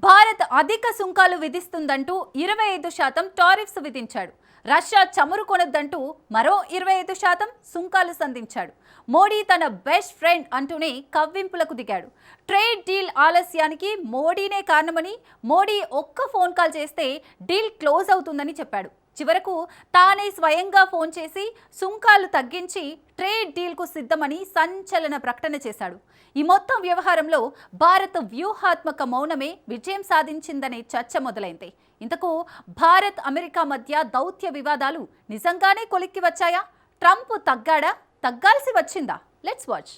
భారత్ అధిక సుంకాలు విధిస్తుందంటూ 25% tariffs విధించాడు. Russia చమురు కొనొద్దంటూ మరో 25% సుంకాలు సంధించాడు. మోడీ తన బెస్ట్ ఫ్రెండ్ అంటూనే కవ్వింపులకు దిగాడు. ట్రేడ్ డీల్ ఆలస్యానికి మోడీనే కారణమని, మోడీ ఒక్క ఫోన్ కాల్ చేస్తే డీల్ క్లోజ్ అవుతుందని చెప్పాడు. చివరకు తానే స్వయంగా ఫోన్ చేసి సుంకాలు తగ్గించి ట్రేడ్ డీల్కు సిద్ధమని సంచలన ప్రకటన చేశాడు. ఈ మొత్తం వ్యవహారంలో భారత్ వ్యూహాత్మక మౌనమే విజయం సాధించిందనే చర్చ మొదలైంది. ఇంతకు భారత్ అమెరికా మధ్య దౌత్య వివాదాలు నిజంగానే కొలిక్కి వచ్చాయా? ట్రంప్ తగ్గాడా? తగ్గాల్సి వచ్చిందా? Let's watch.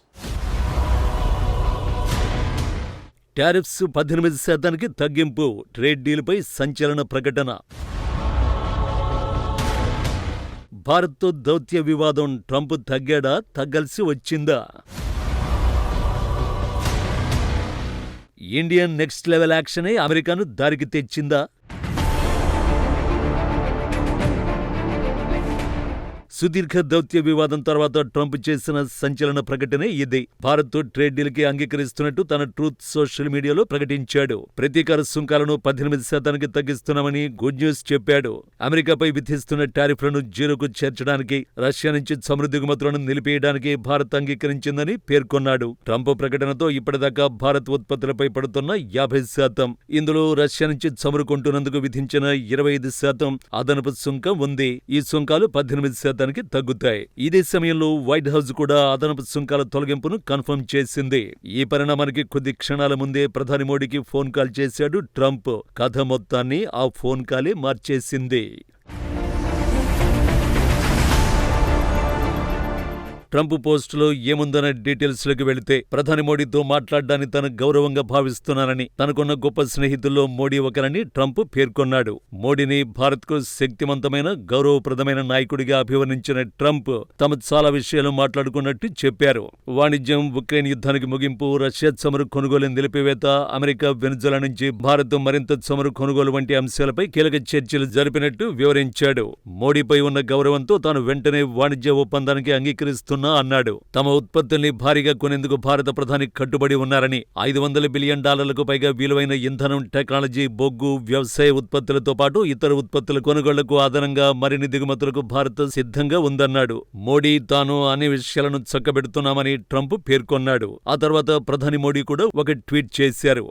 టారిఫ్స్ 18% తగ్గింపు, ట్రేడ్ డీల్పై సంచలన ప్రకటన. భారత్తో దౌత్య వివాదం, ట్రంప్ తగ్గాడా? తగ్గాల్సి వచ్చిందా? ఇండియన్ నెక్స్ట్ లెవెల్ యాక్షనే అమెరికాను దారికి తెచ్చిందా? సుదీర్ఘ దౌత్య వివాదం తర్వాత ట్రంప్ చేసిన సంచలన ప్రకటనే ఇది. భారత్ ట్రేడ్ డీల్కి అంగీకరిస్తున్నట్టు తన ట్రూత్ సోషల్ మీడియాలో ప్రకటించాడు. ప్రతీకార సుంకాలను 18% తగ్గిస్తున్నామని గుడ్ న్యూస్ చెప్పాడు. అమెరికాపై విధిస్తున్న టారిఫ్లను జీరోకు చేర్చడానికి, రష్యా నుంచి చమురు దిగుమతులను నిలిపేయడానికి భారత్ అంగీకరించిందని పేర్కొన్నాడు. ట్రంప్ ప్రకటనతో ఇప్పటిదాకా భారత్ ఉత్పత్తులపై పడుతున్న 50%, ఇందులో రష్యా నుంచి చమురు కొంటున్నందుకు విధించిన 25% అదనపు సుంకం ఉంది. ఈ సుంకాలు 18% తగ్గుతాయి. ఇదే సమయంలో వైట్ హౌస్ కూడా అదనపు సుంకాల తొలగింపును కన్ఫర్మ్ చేసింది. ఈ పరిణామానికి కొద్ది క్షణాల ముందే ప్రధాని మోడీకి ఫోన్ కాల్ చేశాడు ట్రంప్. కథ మొత్తాన్ని ఆ ఫోన్ కాలే మార్చేసింది. ట్రంప్ పోస్టులో ఏముందన్న డీటెయిల్స్లోకి వెళితే, ప్రధాని మోడీతో మాట్లాడడాన్ని తను గౌరవంగా భావిస్తున్నానని, తనకున్న గొప్ప స్నేహితుల్లో మోడీ ఒకరని ట్రంప్ పేర్కొన్నాడు. మోడీని భారత్కు శక్తివంతమైన, గౌరవప్రదమైన నాయకుడిగా అభివర్ణించిన ట్రంప్ తాము చాలా విషయాలు మాట్లాడుకున్నట్టు చెప్పారు. వాణిజ్యం, ఉక్రెయిన్ యుద్ధానికి ముగింపు, రష్యా చమురు కొనుగోలు నిలిపివేత, అమెరికా, వెనుజులా నుంచి భారత్ మరింత చమురు కొనుగోలు వంటి అంశాలపై కీలక చర్చలు జరిపినట్టు వివరించాడు. మోడీపై ఉన్న గౌరవంతో తాను వెంటనే వాణిజ్య ఒప్పందానికి అంగీకరిస్తున్నా అన్నాడు. తమ ఉత్పత్తుల్ని భారీగా కొనేందుకు భారత ప్రధాని కట్టుబడి ఉన్నారని, $500 బిలియన్ పైగా విలువైన ఇంధనం, టెక్నాలజీ, బొగ్గు, వ్యవసాయ ఉత్పత్తులతో పాటు ఇతర ఉత్పత్తుల కొనుగోళ్లకు అదనంగా మరిన్ని దిగుమతులకు భారత్ సిద్ధంగా ఉందన్నాడు. మోడీ, తాను అన్ని విషయాలను చక్కబెడుతున్నామని ట్రంప్ పేర్కొన్నాడు. ఆ తర్వాత ప్రధాని మోడీ కూడా ఒక ట్వీట్ చేశారు.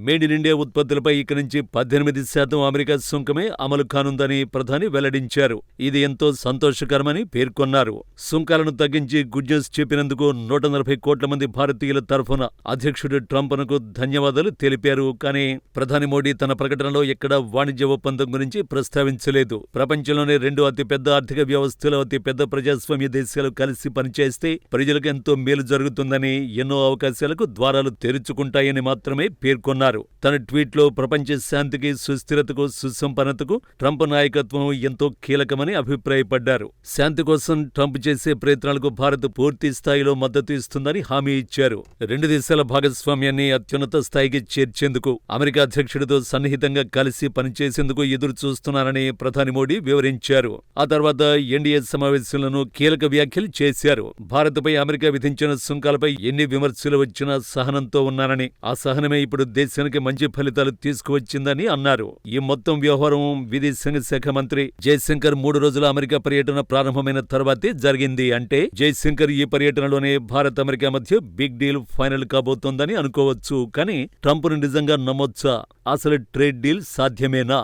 మేడ్ ఇన్ ఇండియా ఉత్పత్తులపై ఇక నుంచి 18% అమెరికా సుంకమే అమలు కానుందని ప్రధాని వెల్లడించారు. ఇది ఎంతో సంతోషకరమని పేర్కొన్నారు. సుంకాలను తగ్గించి గుడ్ న్యూస్ చెప్పినందుకు 140 కోట్ల మంది భారతీయుల తరఫున అధ్యక్షుడు ట్రంప్నకు ధన్యవాదాలు తెలిపారు. కానీ ప్రధాని మోడీ తన ప్రకటనలో ఎక్కడా వాణిజ్య ఒప్పందం గురించి ప్రస్తావించలేదు. ప్రపంచంలోనే 2 అతిపెద్ద ఆర్థిక వ్యవస్థలు, అతిపెద్ద ప్రజాస్వామ్య దేశాలు కలిసి పనిచేస్తే ప్రజలకు ఎంతో మేలు జరుగుతుందని, ఎన్నో అవకాశాలకు ద్వారాలు తెరుచుకుంటాయని మాత్రమే పేర్కొన్నారు. తన ట్వీట్లో ప్రపంచ శాంతికి, సుస్థిరతకు, సుసంపన్నతకు ట్రంప్ నాయకత్వం ఎంతో కీలకమని అభిప్రాయపడ్డారు. శాంతి కోసం ట్రంప్ చేసే ప్రయత్నాలకు భారత్ పూర్తి స్థాయిలో మద్దతు ఇస్తుందని హామీ ఇచ్చారు. 2 దేశాల భాగస్వామ్యాన్ని అత్యున్నత స్థాయికి చేర్చేందుకు అమెరికా అధ్యక్షుడితో సన్నిహితంగా కలిసి పనిచేసేందుకు ఎదురు చూస్తున్నారని ప్రధాని మోడీ వివరించారు. ఆ తర్వాత ఎన్డీఏ సమావేశంలోనూ కీలక వ్యాఖ్యలు చేశారు. భారత్పై అమెరికా విధించిన సుంకాలపై ఎన్ని విమర్శలు వచ్చినా సహనంతో ఉన్నానని, ఆ సహనమే ఇప్పుడు దేశానికి మంచి ఫలితాలు తీసుకువచ్చిందని అన్నారు. ఈ మొత్తం వ్యవహారం విదేశాంగ శాఖ మంత్రి జయశంకర్ 3 రోజుల అమెరికా పర్యటన ప్రారంభమైన తర్వాతే జరిగింది. అంటే జయశంకర్ ఈ పర్యటనలోనే భారత్ అమెరికా మధ్య బిగ్ డీల్ ఫైనల్ కాబోతోందని అనుకోవచ్చు. కానీ ట్రంప్ను నిజంగా నమ్మొచ్చా? అసలు ట్రేడ్ డీల్ సాధ్యమేనా?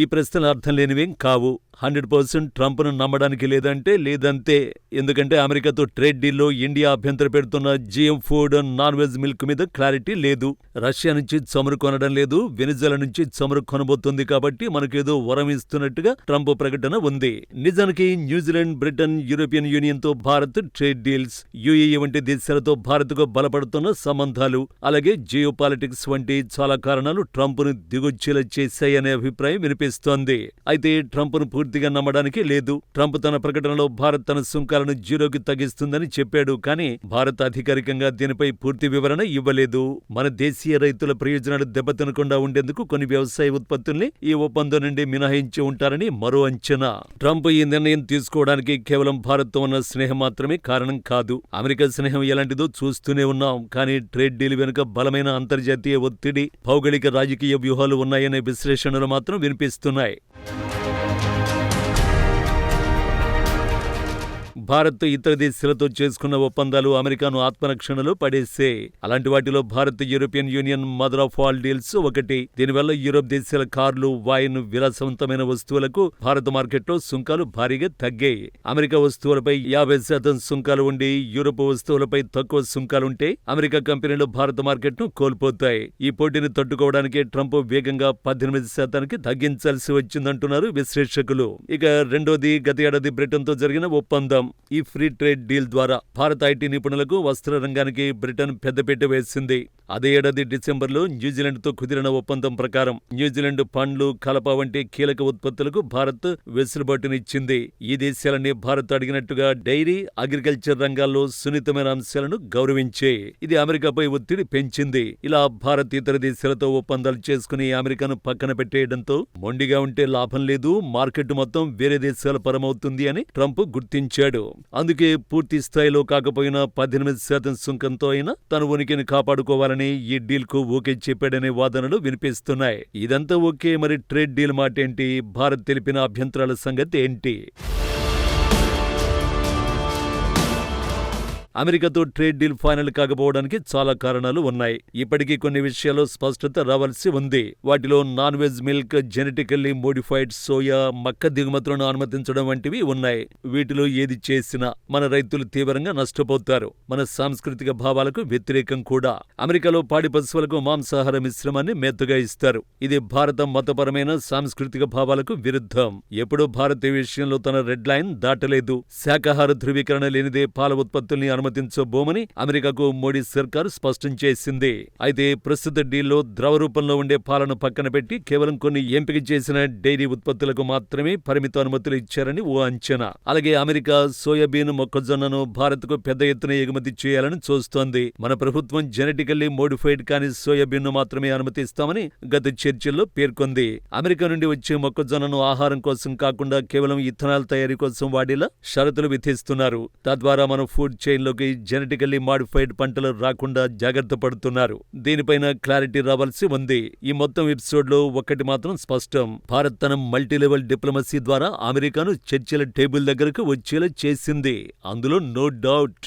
ఈ ప్రశ్నలు అర్థం లేనివేం కావు. 100% ట్రంప్ను నమ్మడానికి లేదంతే. ఎందుకంటే అమెరికాతో ట్రేడ్ డీల్లో ఇండియా అభ్యంతర పెడుతున్న GM food, non veg milk మీద క్లారిటీ లేదు. రష్యా నుంచి చమురు కొనడం లేదు. వెనిజులా నుంచి చమురు కొనబోతుంది. కాబట్టి మనకేదో వరం ఇస్తున్నట్టుగా ట్రంప్ ప్రకటన ఉంది. నిజానికి న్యూజిలాండ్, బ్రిటన్, యూరోపియన్ యూనియన్తో భారత్ ట్రేడ్ డీల్స్, యుఏఈ వంటి దేశాలతో భారత్కు బలపడుతున్న సంబంధాలు, అలాగే జియో పాలిటిక్స్ వంటి చాలా కారణాలు ట్రంప్ను దిగొచ్చేలా చేశాయనే అభిప్రాయం వినిపిస్తోంది. అయితే ట్రంప్ను పూర్తి పూర్తిగా నమ్మడానికి లేదు. ట్రంప్ తన ప్రకటనలో భారత్ తన సుంకాలను జీరోకి తగ్గిస్తుందని చెప్పాడు, కానీ భారత్ అధికారికంగా దీనిపై పూర్తి వివరణ ఇవ్వలేదు. మన దేశీయ రైతుల ప్రయోజనాలు దెబ్బతినకుండా ఉండేందుకు కొన్ని వ్యవసాయ ఉత్పత్తుల్ని ఈ ఒప్పందం నుండి మినహాయించి ఉంటారని మరో అంచనా. ట్రంప్ ఈ నిర్ణయం తీసుకోవడానికి కేవలం భారత్తో ఉన్న స్నేహం మాత్రమే కారణం కాదు. అమెరికా స్నేహం ఎలాంటిదో చూస్తూనే ఉన్నాం, కానీ ట్రేడ్ డీల్ వెనుక బలమైన అంతర్జాతీయ ఒత్తిడి, భౌగోళిక రాజకీయ వ్యూహాలు ఉన్నాయనే విశ్లేషణలు మాత్రం వినిపిస్తున్నాయి. భారత్ ఇతర దేశాలతో చేసుకున్న ఒప్పందాలు అమెరికాను ఆత్మరక్షణలో పడేసే. అలాంటి వాటిలో Bharat European union mother of all deals ఒకటి. దీనివల్ల యూరోప్ దేశాల కార్లు, వైన్, విలాసవంతమైన వస్తువులకు భారత మార్కెట్లో సుంకాలు భారీగా తగ్గాయి. అమెరికా వస్తువులపై 50% సుంకాలు ఉండి యూరోప్ వస్తువులపై తక్కువ సుంకాలుంటే అమెరికా కంపెనీలు భారత మార్కెట్ను కోల్పోతాయి. ఈ పోటీని తట్టుకోవడానికి ట్రంప్ వేగంగా 18% తగ్గించాల్సి వచ్చిందంటున్నారు విశ్లేషకులు. ఇక రెండోది, గత ఏడాది బ్రిటన్తో జరిగిన ఒప్పందం. ఈ ఫ్రీ ట్రేడ్ డీల్ ద్వారా భారత ఐటీ నిపుణులకు, వస్త్ర రంగానికి బ్రిటన్ పెద్దపీట వేసింది. అదే ఏడాది డిసెంబర్లో న్యూజిలాండ్తో కుదిరిన ఒప్పందం ప్రకారం న్యూజిలాండ్ పండ్లు, కలప వంటి కీలక ఉత్పత్తులకు భారత్ వెసులుబాటునిచ్చింది. ఈ దేశాలన్నీ భారత్ అడిగినట్టుగా డైరీ, అగ్రికల్చర్ రంగాల్లో సున్నితమైన అంశాలను గౌరవించే. ఇది అమెరికాపై ఒత్తిడి పెంచింది. ఇలా భారత్ ఇతర దేశాలతో ఒప్పందాలు చేసుకుని అమెరికాను పక్కన పెట్టేయడంతో మొండిగా ఉంటే లాభం లేదు, మార్కెట్ మొత్తం వేరే దేశాల పరమవుతుంది అని ట్రంప్ గుర్తించాడు. అందుకే పూర్తి స్థాయిలో కాకపోయినా 18% సుంకంతో అయినా తన ఉనికిని కాపాడుకోవాలని ఈ డీల్ కు ఓకే చెప్పాడనే వాదనలు వినిపిస్తున్నాయి. ఇదంతా ఓకే, మరి ట్రేడ్ డీల్ మాటేంటి? భారత్ తెలిపిన అభ్యంతరాల సంగతి ఏంటి? అమెరికాతో ట్రేడ్ డీల్ ఫైనల్ కాకపోవడానికి చాలా కారణాలు ఉన్నాయి. ఇప్పటికీ కొన్ని విషయాల్లో స్పష్టత రావాల్సి ఉంది. వాటిలో non veg milk, genetically modified soya, మక్క దిగుమతులను అనుమతించడం వంటివి ఉన్నాయి. వీటిలో ఏది చేసినా మన రైతులు తీవ్రంగా నష్టపోతారు. మన సాంస్కృతిక భావాలకు వ్యతిరేకం కూడా. అమెరికాలో పాడి పశువులకు మాంసాహార మిశ్రమాన్ని మేతగా ఇస్తారు. ఇది భారత మతపరమైన సాంస్కృతిక భావాలకు విరుద్ధం. ఎప్పుడూ భారత్ ఈ విషయంలో తన రెడ్ లైన్ దాటలేదు. శాకాహార ధృవీకరణ లేనిదే పాల ఉత్పత్తుల్ని అనుమతించబోమని అమెరికాకు మోడీ సర్కారు స్పష్టం చేసింది. అయితే ప్రస్తుత డీల్లో ద్రవ రూపంలో ఉండే పాలను పక్కన పెట్టి కేవలం కొన్ని ఎంపిక చేసిన డైరీ ఉత్పత్తులకు మాత్రమే పరిమిత అనుమతులు ఇచ్చారని ఓ అంచనా. అలాగే అమెరికా సోయాబీన్, మొక్కజొన్నను భారత్కు పెద్ద ఎత్తున ఎగుమతి చేయాలని చూస్తోంది. మన ప్రభుత్వం జెనెటికల్లీ మోడిఫైడ్ కాని సోయాబీన్ ను మాత్రమే అనుమతిస్తామని గత చర్చల్లో పేర్కొంది. అమెరికా నుండి వచ్చే మొక్కజొన్నను ఆహారం కోసం కాకుండా కేవలం ఇథనాల్ తయారీ కోసం వాడేలా షరతులు విధిస్తున్నారు. తద్వారా మన ఫుడ్ చైన్లో జెనెటికల్లీ మాడిఫైడ్ పంటలు రాకుండా జాగ్రత్త పడుతున్నారు. దీనిపైన క్లారిటీ రావాల్సి ఉంది. ఈ మొత్తం ఎపిసోడ్ లో ఒక్కటి మాత్రం స్పష్టం. భారత్ తన మల్టీలెవెల్ డిప్లొమసీ ద్వారా అమెరికాను చర్చల టేబుల్ దగ్గరకు వచ్చేలా చేసింది. అందులో నో డౌట్.